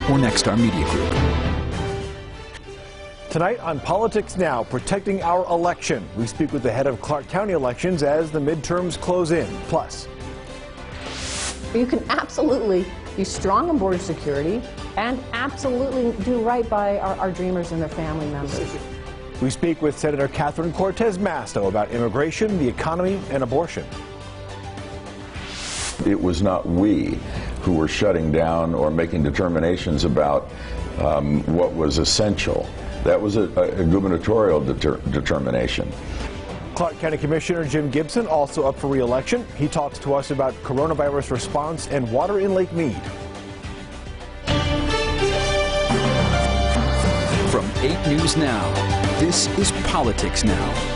or Nexstar Media Group. Tonight on Politics Now, protecting our election. We speak with the head of Clark County elections as the midterms close in. Plus, you can absolutely be strong on border security and absolutely do right by our dreamers and their family members. we speak with Senator CortezMasto about immigration, the economy, and abortion. It was not we who were shutting down or making determinations about what was essential. That was a gubernatorial determination. Clark County Commissioner Jim Gibson also up for re-election. He talks to us about coronavirus response and water in Lake Mead. From 8 News Now, this is Politics Now.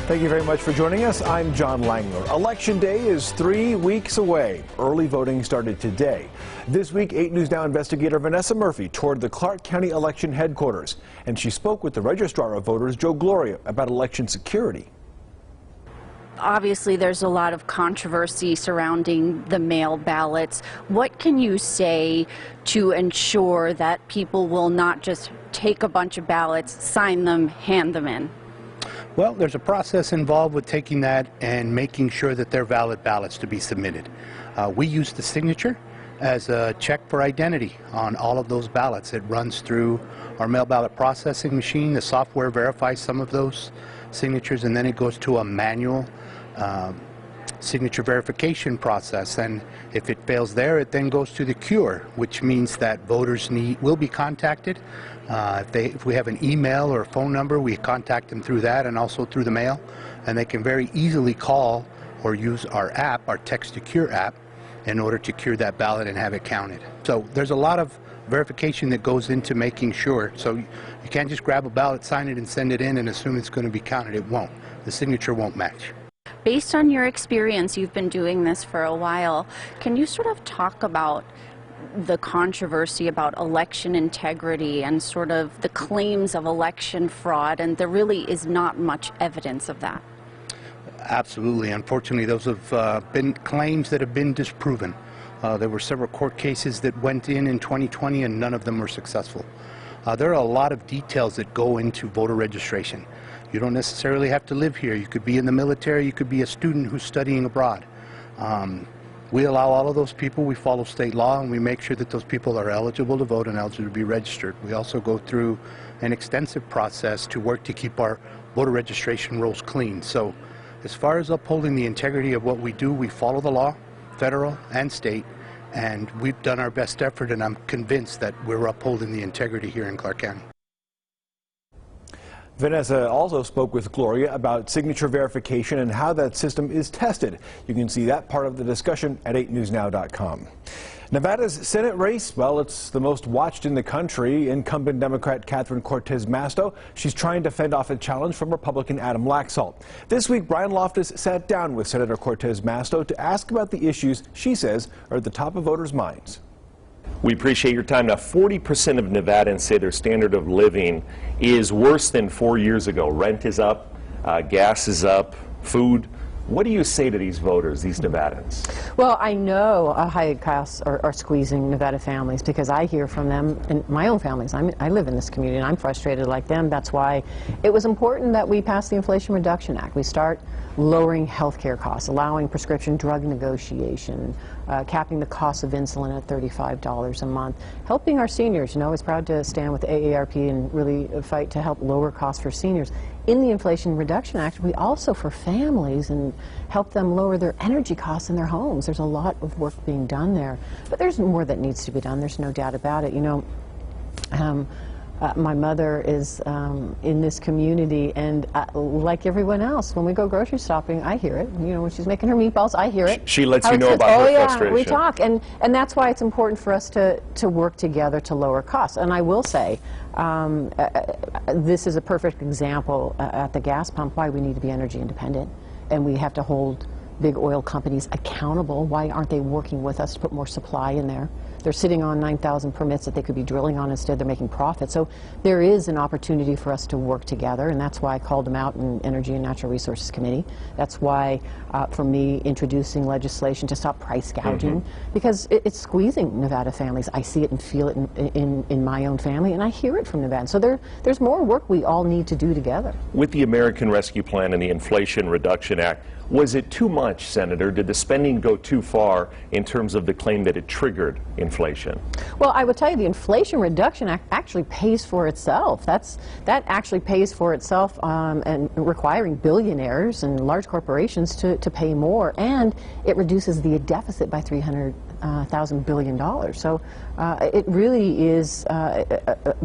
Thank you very much for joining us. I'm John Langler. Election Day is 3 weeks away. Early voting started today. This week, 8 News Now investigator Vanessa Murphy toured the Clark County election headquarters, and she spoke with the Registrar of Voters, Joe Gloria, about election security. Obviously, there's a lot of controversy surrounding the mail ballots. What can you say to ensure that people will not just take a bunch of ballots, sign them, hand them in? Well, there's a process involved with taking that and making sure that they're valid ballots to be submitted. We use the signature as a check for identity on all of those ballots. It runs through our mail ballot processing machine. The software verifies some of those signatures, and then it goes to a manual signature verification process. And if it fails there, it then goes to the cure, which means that voters will be contacted. If we have an email or a phone number, we contact them through that and also through the mail, and they can very easily call or use our app, our Text to Cure app, in order to cure that ballot and have it counted. So there's a lot of verification that goes into making sure. So you can't just grab a ballot, sign it, and send it in and assume it's going to be counted. It won't. The signature won't match. Based on your experience, you've been doing this for a while, can you sort of talk about the controversy about election integrity and sort of the claims of election fraud, and there really is not much evidence of that? Absolutely. Unfortunately, those have been claims that have been disproven. There were several court cases that went in 2020 and none of them were successful. There are a lot of details that go into voter registration. You don't necessarily have to live here. You could be in the military, you could be a student who's studying abroad. We allow all of those people, we follow state law, and we make sure that those people are eligible to vote and eligible to be registered. We also go through an extensive process to work to keep our voter registration rolls clean. So as far as upholding the integrity of what we do, we follow the law, federal and state, and we've done our best effort, and I'm convinced that we're upholding the integrity here in Clark County. Vanessa also spoke with Gloria about signature verification and how that system is tested. You can see that part of the discussion at 8newsnow.com. Nevada's Senate race, well, it's the most watched in the country. Incumbent Democrat CortezMasto, she's trying to fend off a challenge from Republican Adam Laxalt. This week, Brian Loftus sat down with Senator CortezMasto to ask about the issues she says are at the top of voters' minds. We appreciate your time. Now, 40% of Nevadans say their standard of living is worse than 4 years ago. Rent is up, gas is up, food. What do you say to these voters, these Nevadans? Well, I know high costs are squeezing Nevada families because I hear from them in my own families. I live in this community and I'm frustrated like them. That's why it was important that we pass the Inflation Reduction Act. We start lowering health care costs, allowing prescription drug negotiation, capping the cost of insulin at $35 a month, helping our seniors. You know, I was proud to stand with AARP and really fight to help lower costs for seniors. In the Inflation Reduction Act, we also, for families, and help them lower their energy costs in their homes. There's a lot of work being done there. But there's more that needs to be done. There's no doubt about it. You know, my mother is in this community, and like everyone else, when we go grocery shopping, I hear it. You know, when she's making her meatballs, I hear it. She lets you know about her frustration. We talk, and that's why it's important for us to work together to lower costs. And I will say, this is a perfect example at the gas pump why we need to be energy independent, and we have to hold big oil companies accountable. Why aren't they working with us to put more supply in there? They're sitting on 9,000 permits that they could be drilling on. Instead, they're making profit. So there is an opportunity for us to work together, and that's why I called them out in Energy and Natural Resources Committee. That's why, for me, introducing legislation to stop price gouging, because it's squeezing Nevada families. I see it and feel it in my own family, and I hear it from Nevada. So there's more work we all need to do together. With the American Rescue Plan and the Inflation Reduction Act, was it too much, Senator? Did the spending go too far in terms of the claim that it triggered inflation? Well, I would tell you the Inflation Reduction Act actually pays for itself. That actually pays for itself, and requiring billionaires and large corporations to pay more, and it reduces the deficit by $300,000 billion. So it really is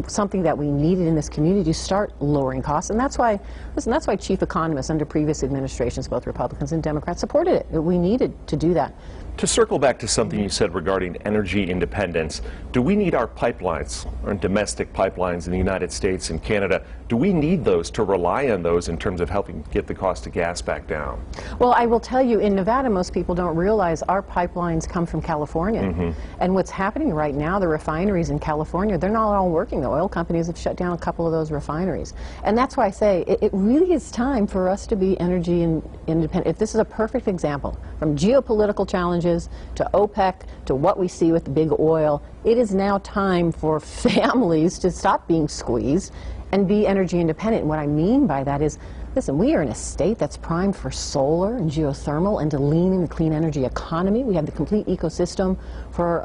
something that we needed in this community to start lowering costs, and that's why, listen, that's why chief economists under previous administrations, both Republicans and Democrats, supported it. We needed to do that. To circle back to something you said regarding energy independence, do we need our pipelines, our domestic pipelines in the United States and Canada, do we need those to rely on those in terms of helping get the cost of gas back down? Well, I will tell you, in Nevada, most people don't realize our pipelines come from California. And what's happening right now, the refineries in California, they're not all working. The oil companies have shut down a couple of those refineries. And that's why I say it really is time for us to be energy independent. If this is a perfect example, from geopolitical challenges to OPEC to what we see with the big oil, it is now time for families to stop being squeezed and be energy independent. And what I mean by that is, listen, we are in a state that's primed for solar and geothermal and to lean in the clean energy economy. We have the complete ecosystem for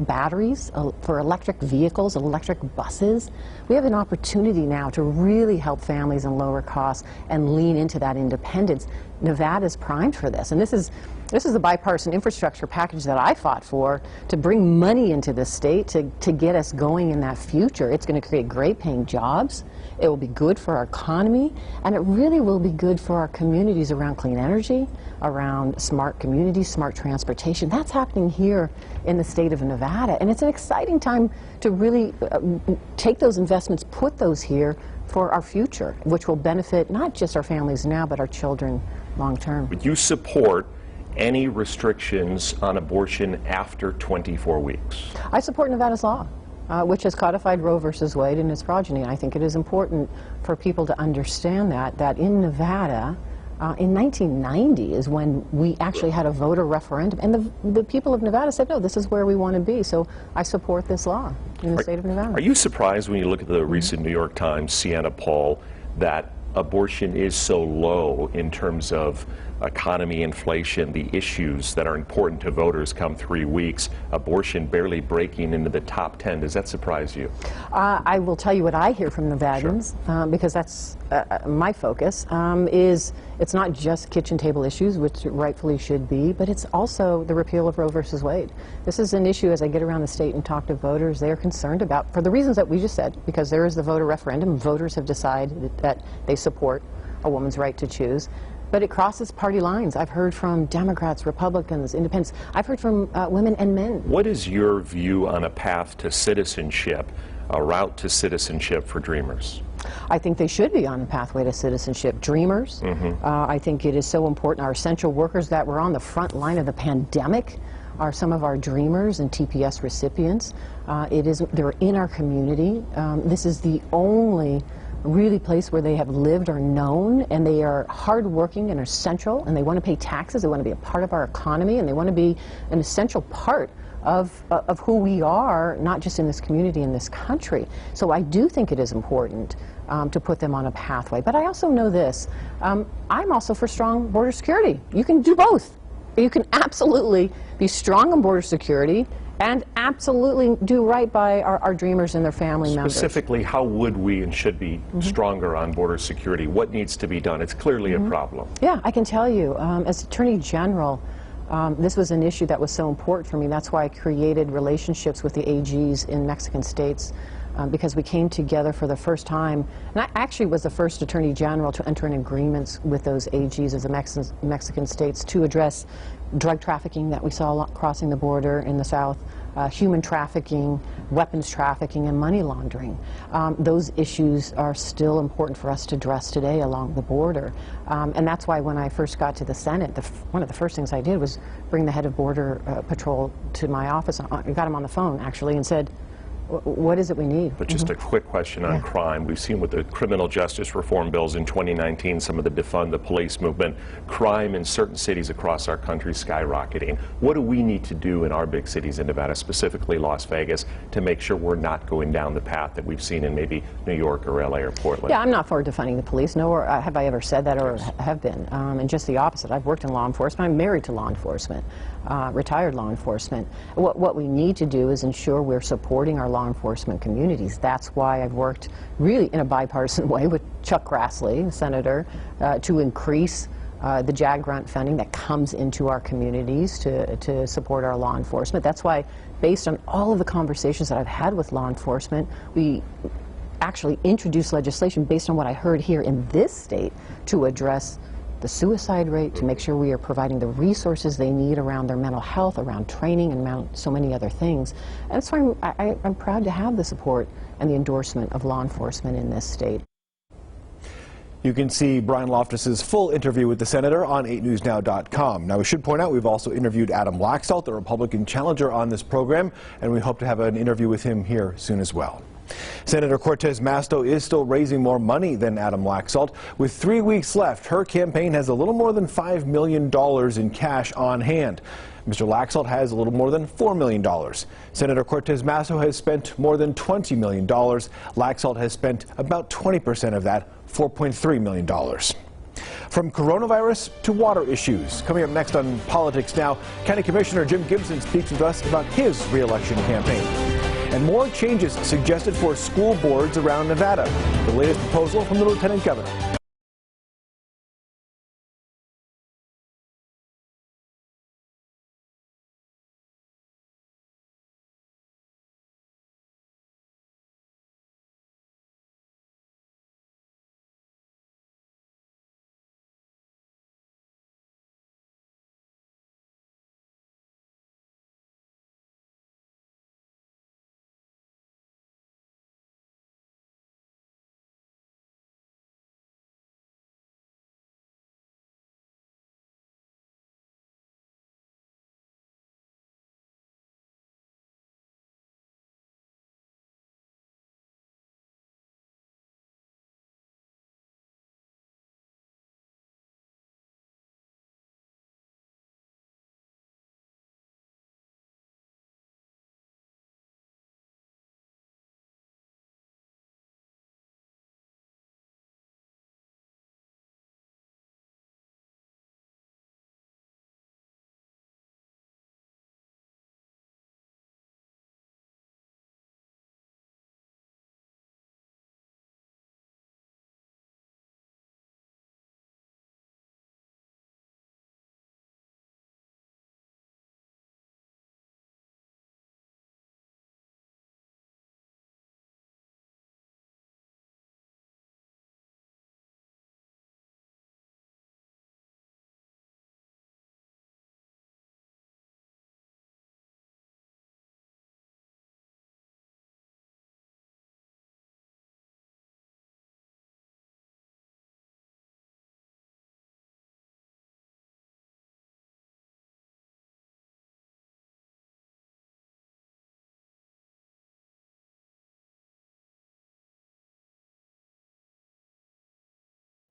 batteries, for electric vehicles, electric buses. We have an opportunity now to really help families and lower costs and lean into that independence. Nevada's primed for this, and this is the bipartisan infrastructure package that I fought for, to bring money into the state to get us going in that future. It's going to create great paying jobs. It will be good for our economy, and it really will be good for our communities around clean energy, around smart communities, smart transportation. That's happening here in the state of Nevada, and it's an exciting time to really take those investments, put those here for our future, which will benefit not just our families now, but our children long term. Would you support any restrictions on abortion after 24 weeks? I support Nevada's law, which has codified Roe versus Wade and its progeny. And I think it is important for people to understand that in Nevada, in 1990 is when we actually had a voter referendum, and the people of Nevada said, no, this is where we want to be. So I support this law in the state of Nevada. Are you surprised when you look at the recent New York Times Siena poll that abortion is so low in terms of economy, inflation, the issues that are important to voters come 3 weeks, abortion barely breaking into the top 10? Does that surprise you? I will tell you what I hear from Nevadans, because that's my focus, is it's not just kitchen table issues, which it rightfully should be, but it's also the repeal of Roe versus Wade. This is an issue, as I get around the state and talk to voters, they are concerned about, for the reasons that we just said, because there is the voter referendum. Voters have decided that they support a woman's right to choose. But it crosses party lines. I've heard from Democrats, Republicans, Independents. I've heard from women and men. What is your view on a path to citizenship, a route to citizenship for Dreamers? I think they should be on a pathway to citizenship. Dreamers, I think it is so important. Our essential workers that were on the front line of the pandemic are some of our Dreamers and TPS recipients. They're in our community. This is the only really place where they have lived or known, and they are hardworking and essential, and they want to pay taxes, they want to be a part of our economy, and they want to be an essential part of who we are, not just in this community, in this country. So I do think it is important to put them on a pathway. But I also know this, I'm also for strong border security. You can do both. You can absolutely be strong on border security and absolutely do right by our Dreamers and their family members. Specifically, how would we and should be stronger on border security? What needs to be done? It's clearly a problem. Yeah, I can tell you, as Attorney General, this was an issue that was so important for me. That's why I created relationships with the AGs in Mexican states, because we came together for the first time, and I actually was the first Attorney General to enter in agreements with those AGs of the Mexican states to address drug trafficking that we saw crossing the border in the south, human trafficking, weapons trafficking and money laundering. Those issues are still important for us to address today along the border. And that's why when I first got to the Senate, one of the first things I did was bring the head of Border Patrol to my office. I got him on the phone, actually, and said, what is it we need? But just a quick question on crime. We've seen with the criminal justice reform bills in 2019, some of the defund the police movement, crime in certain cities across our country skyrocketing. What do we need to do in our big cities in Nevada, specifically Las Vegas, to make sure we're not going down the path that we've seen in maybe New York or LA or Portland? Yeah, I'm not for defunding the police, nor have I ever said that or have been. And just the opposite. I've worked in law enforcement. I'm married to law enforcement, retired law enforcement. What we need to do is ensure we're supporting our law enforcement communities. That's why I've worked really in a bipartisan way with Chuck Grassley, Senator, to increase the JAG grant funding that comes into our communities to support our law enforcement. That's why, based on all of the conversations that I've had with law enforcement, we actually introduced legislation based on what I heard here in this state to address the suicide rate, to make sure we are providing the resources they need around their mental health, around training, and around so many other things. And that's why I'm proud to have the support and the endorsement of law enforcement in this state. You can see Brian Loftus's full interview with the senator on 8newsnow.com. Now, we should point out we've also interviewed Adam Laxalt, the Republican challenger, on this program, and we hope to have an interview with him here soon as well. Senator CortezMasto is still raising more money than Adam Laxalt. With 3 weeks left, her campaign has a little more than $5 million in cash on hand. Mr. Laxalt has a little more than $4 million. Senator CortezMasto has spent more than $20 million. Laxalt has spent about 20% of that, $4.3 million. From coronavirus to water issues. Coming up next on Politics Now, County Commissioner Jim Gibson speaks with us about his re-election campaign. And more changes suggested for school boards around Nevada. The latest proposal from the Lieutenant Governor.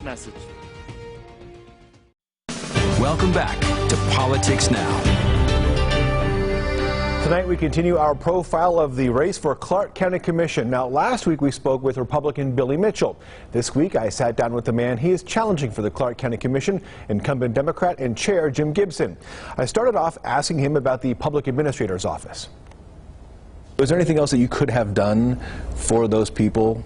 Message. Welcome back to Politics Now. Tonight we continue our profile of the race for Clark County Commission. Now, last week we spoke with Republican Billy Mitchell. This week I sat down with the man he is challenging for the Clark County Commission, incumbent Democrat and Chair Jim Gibson. I started off asking him about the Public Administrator's Office. Was there anything else that you could have done for those people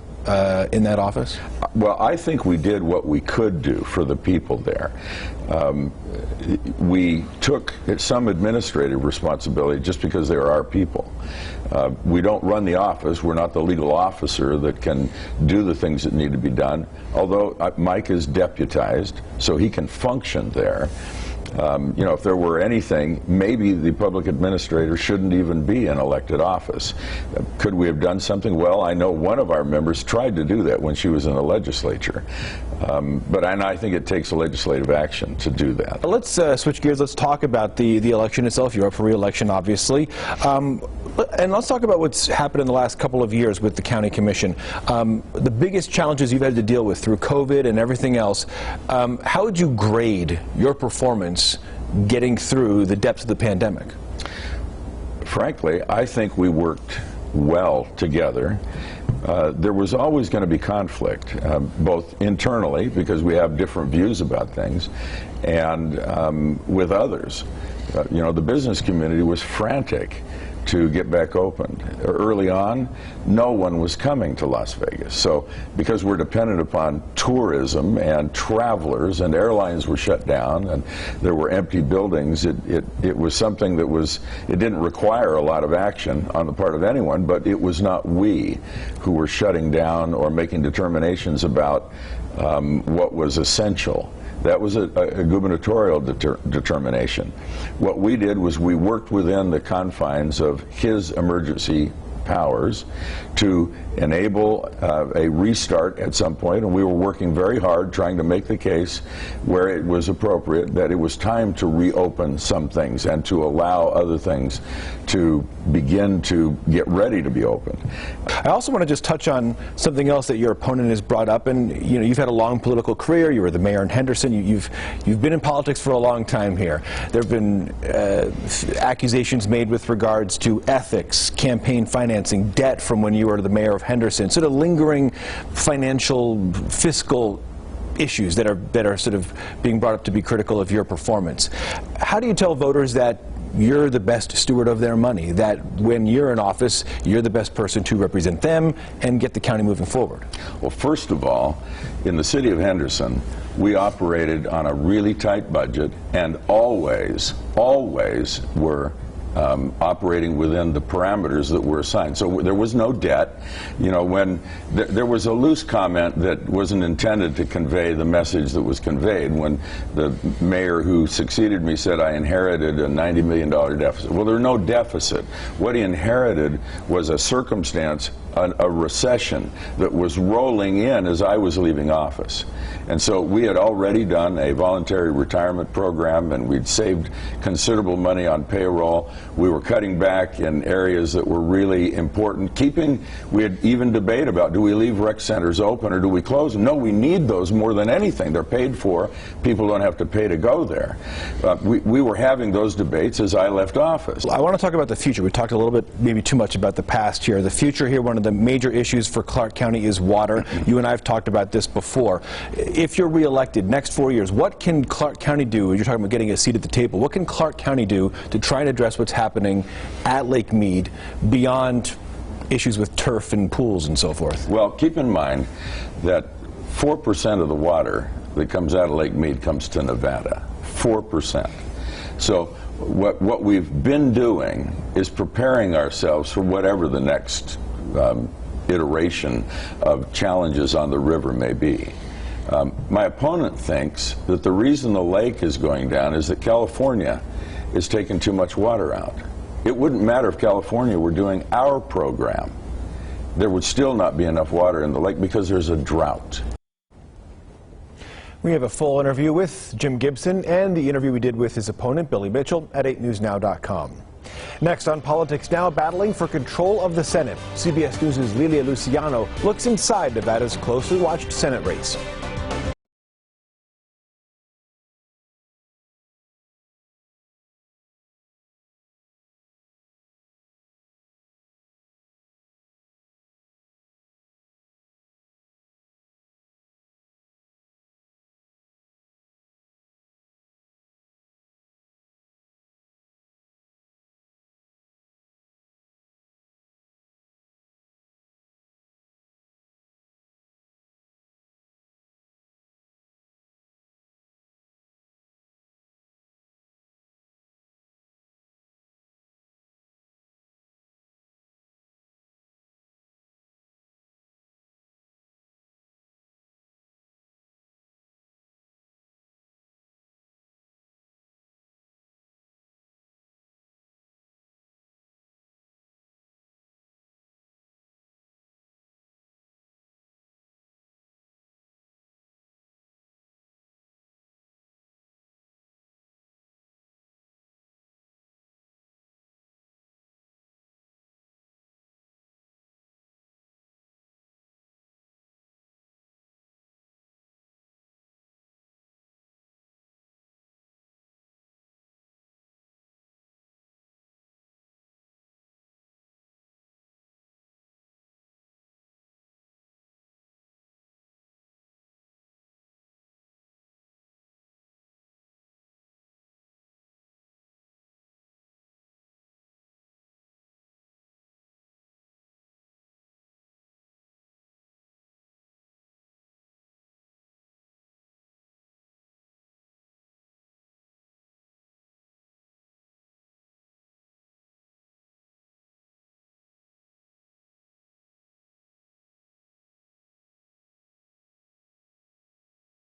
in that office? Well, I think we did what we could do for the people there. We took some administrative responsibility just because they're our people. We don't run the office. We're not the legal officer that can do the things that need to be done, although Mike is deputized, so he can function there. You know, if there were anything, maybe the public administrator shouldn't even be in elected office. Could we have done something? Well, I know one of our members tried to do that when she was in the legislature. And I think it takes legislative action to do that. Let's switch gears. Let's talk about the election itself. You're up for re-election, obviously. And let's talk about what's happened in the last couple of years with the county commission. The biggest challenges you've had to deal with through COVID and everything else. How would you grade your performance getting through the depths of the pandemic? Frankly, I think we worked well together. There was always going to be conflict, both internally, because we have different views about things, and with others. You know, the business community was frantic to get back open. Early on, no one was coming to Las Vegas. So because we're dependent upon tourism and travelers, and airlines were shut down and there were empty buildings, it was something that it didn't require a lot of action on the part of anyone, but it was not we who were shutting down or making determinations about what was essential. That was a gubernatorial determination. What we did was we worked within the confines of his emergency powers to enable a restart at some point, and we were working very hard trying to make the case where it was appropriate that it was time to reopen some things and to allow other things to begin to get ready to be opened. I also want to just touch on something else that your opponent has brought up, and you know, you've had a long political career. You were the mayor in Henderson. You've been in politics for a long time here. There have been accusations made with regards to ethics, campaign financing, debt from when you were the mayor of Henderson, sort of lingering financial, fiscal issues that are sort of being brought up to be critical of your performance. How do you tell voters that you're the best steward of their money, that when you're in office, you're the best person to represent them and get the county moving forward? Well, first of all, in the city of Henderson, we operated on a really tight budget and always were operating within the parameters that were assigned. So there was no debt. You know, when there was a loose comment that wasn't intended to convey the message that was conveyed when the mayor who succeeded me said I inherited a $90 million deficit. Well, there's no deficit. What he inherited was a circumstance, a recession that was rolling in as I was leaving office. And so we had already done a voluntary retirement program, and we'd saved considerable money on payroll. We were cutting back in areas that were really important. We had even debate about, do we leave rec centers open or do we close them? No, we need those more than anything. They're paid for. People don't have to pay to go there. We were having those debates as I left office. I want to talk about the future. We talked a little bit, maybe too much about the past here. The future here, one of the major issues for Clark County is water. You and I have talked about this before. If you're reelected next 4 years, what can Clark County do? You're talking about getting a seat at the table. What can Clark County do to try and address what's happening at Lake Mead beyond issues with turf and pools and so forth? Well, keep in mind that 4% of the water that comes out of Lake Mead comes to Nevada. 4%. So what we've been doing is preparing ourselves for whatever the next iteration of challenges on the river may be. My opponent thinks that the reason the lake is going down is that California is taking too much water out. It wouldn't matter if California were doing our program. There would still not be enough water in the lake because there's a drought. We have a full interview with Jim Gibson and the interview we did with his opponent, Billy Mitchell, at 8newsnow.com. Next on Politics Now, battling for control of the Senate. CBS News' Lilia Luciano looks inside Nevada's closely watched Senate race.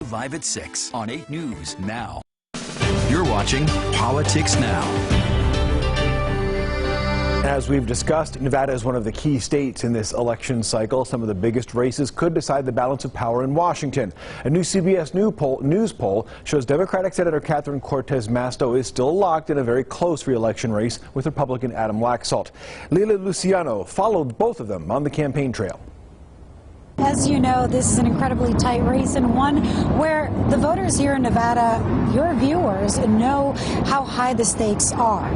Live at 6 on 8 News Now. You're watching Politics Now. As we've discussed, Nevada is one of the key states in this election cycle. Some of the biggest races could decide the balance of power in Washington. A new CBS News poll shows Democratic Senator CortezMasto is still locked in a very close re-election race with Republican Adam Laxalt. Lila Luciano followed both of them on the campaign trail. As you know, this is an incredibly tight race, and one where the voters here in Nevada, your viewers, know how high the stakes are.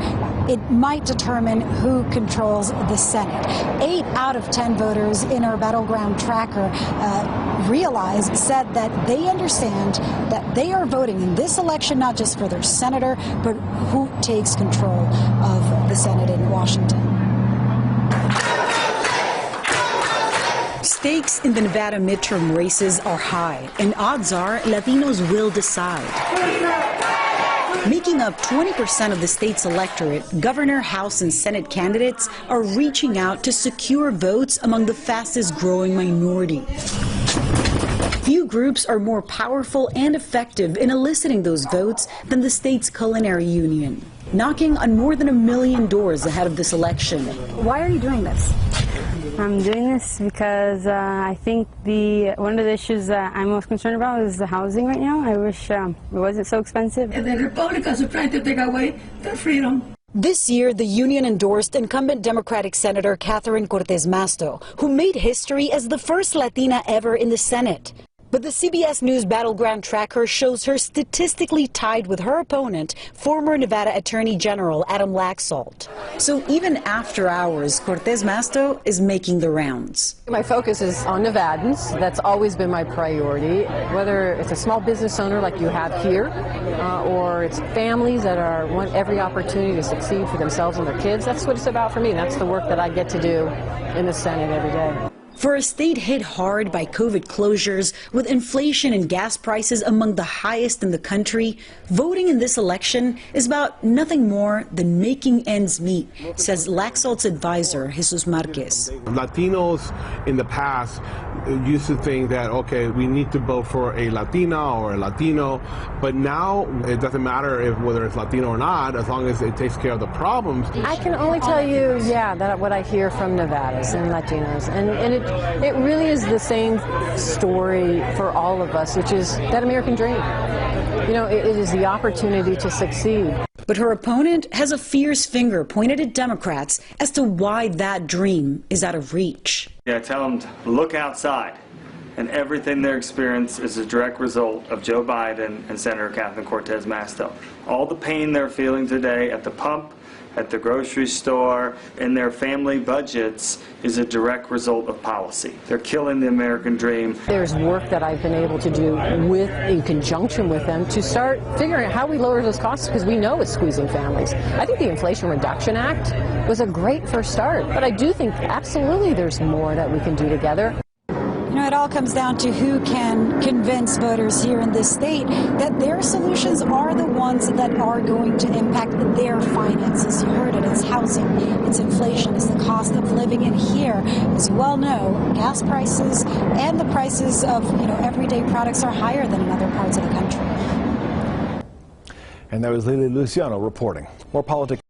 It might determine who controls the Senate. 8 out of 10 voters in our battleground tracker said that they understand that they are voting in this election not just for their senator, but who takes control of the Senate in Washington. Stakes in the Nevada midterm races are high, and odds are Latinos will decide. Making up 20% of the state's electorate, governor, House, and Senate candidates are reaching out to secure votes among the fastest growing minority. Few groups are more powerful and effective in eliciting those votes than the state's culinary union, knocking on more than 1 million doors ahead of this election. Why are you doing this? I'm doing this because I think one of the issues that I'm most concerned about is the housing right now. I wish it wasn't so expensive. And the Republicans are trying to take away their freedom. This year, the union endorsed incumbent Democratic Senator CortezMasto, who made history as the first Latina ever in the Senate. But the CBS News battleground tracker shows her statistically tied with her opponent, former Nevada Attorney General Adam Laxalt. So even after hours, CortezMasto is making the rounds. My focus is on Nevadans. That's always been my priority, whether it's a small business owner like you have here, or it's families that want every opportunity to succeed for themselves and their kids. That's what it's about for me. That's the work that I get to do in the Senate every day. For a state hit hard by COVID closures, with inflation and gas prices among the highest in the country, voting in this election is about nothing more than making ends meet, says Laxalt's advisor, Jesus Marquez. Latinos in the past used to think that, okay, we need to vote for a Latina or a Latino, but now it doesn't matter whether it's Latino or not, as long as it takes care of the problems. I can only tell you, that what I hear from Nevadas and Latinos, and it really is the same story for all of us, which is that American dream. It is the opportunity to succeed. But her opponent has a fierce finger pointed at Democrats as to why that dream is out of reach. I tell them to look outside, and everything they experience is a direct result of Joe Biden and Senator CortezMasto. All the pain they're feeling today at the pump, at the grocery store, in their family budgets is a direct result of policy. They're killing the American dream. There's work that I've been able to do in conjunction with them to start figuring out how we lower those costs, because we know it's squeezing families. I think the Inflation Reduction Act was a great first start, but I do think absolutely there's more that we can do together. It all comes down to who can convince voters here in this state that their solutions are the ones that are going to impact their finances. You heard it, it's housing, it's inflation, it's the cost of living. And here, as you well know, gas prices and the prices of everyday products are higher than in other parts of the country. And that was Lila Luciano reporting. More politics.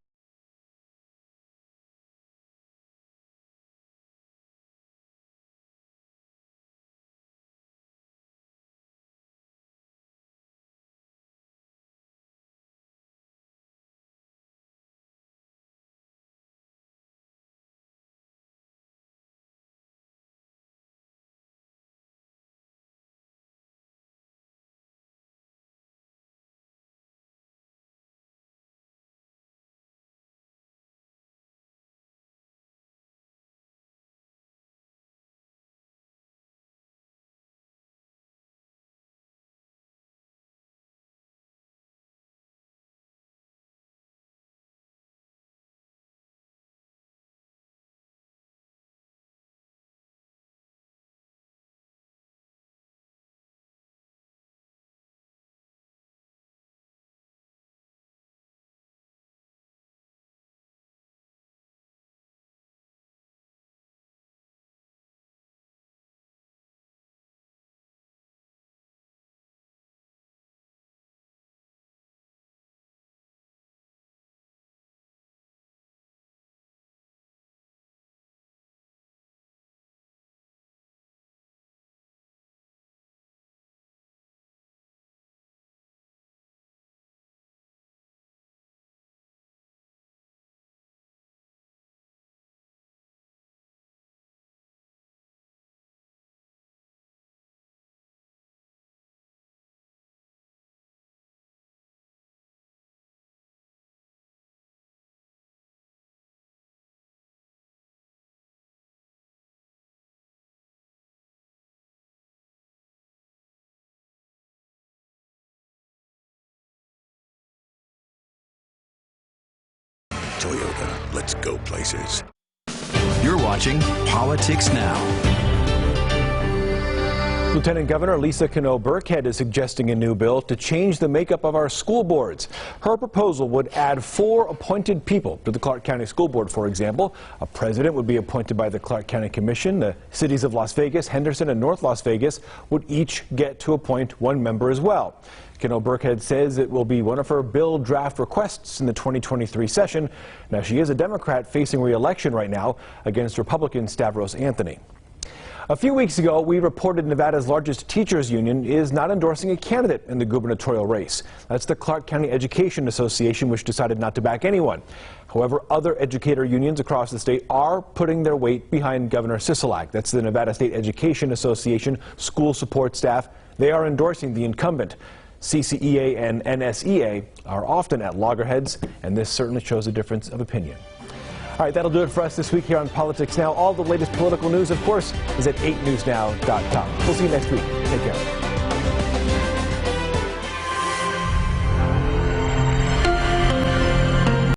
Let's go places. You're watching Politics Now. Lieutenant Governor Lisa Cano-Burkhead is suggesting a new bill to change the makeup of our school boards. Her proposal would add 4 appointed people to the Clark County School Board, for example. A president would be appointed by the Clark County Commission. The cities of Las Vegas, Henderson, and North Las Vegas would each get to appoint 1 member as well. Cano-Burkhead says it will be one of her bill draft requests in the 2023 session. Now, she is a Democrat facing re-election right now against Republican Stavros Anthony. A few weeks ago, we reported Nevada's largest teachers union is not endorsing a candidate in the gubernatorial race. That's the Clark County Education Association, which decided not to back anyone. However, other educator unions across the state are putting their weight behind Governor Sisolak. That's the Nevada State Education Association school support staff. They are endorsing the incumbent. CCEA and NSEA are often at loggerheads, and this certainly shows a difference of opinion. All right, that'll do it for us this week here on Politics Now. All the latest political news, of course, is at 8newsnow.com. We'll see you next week. Take care.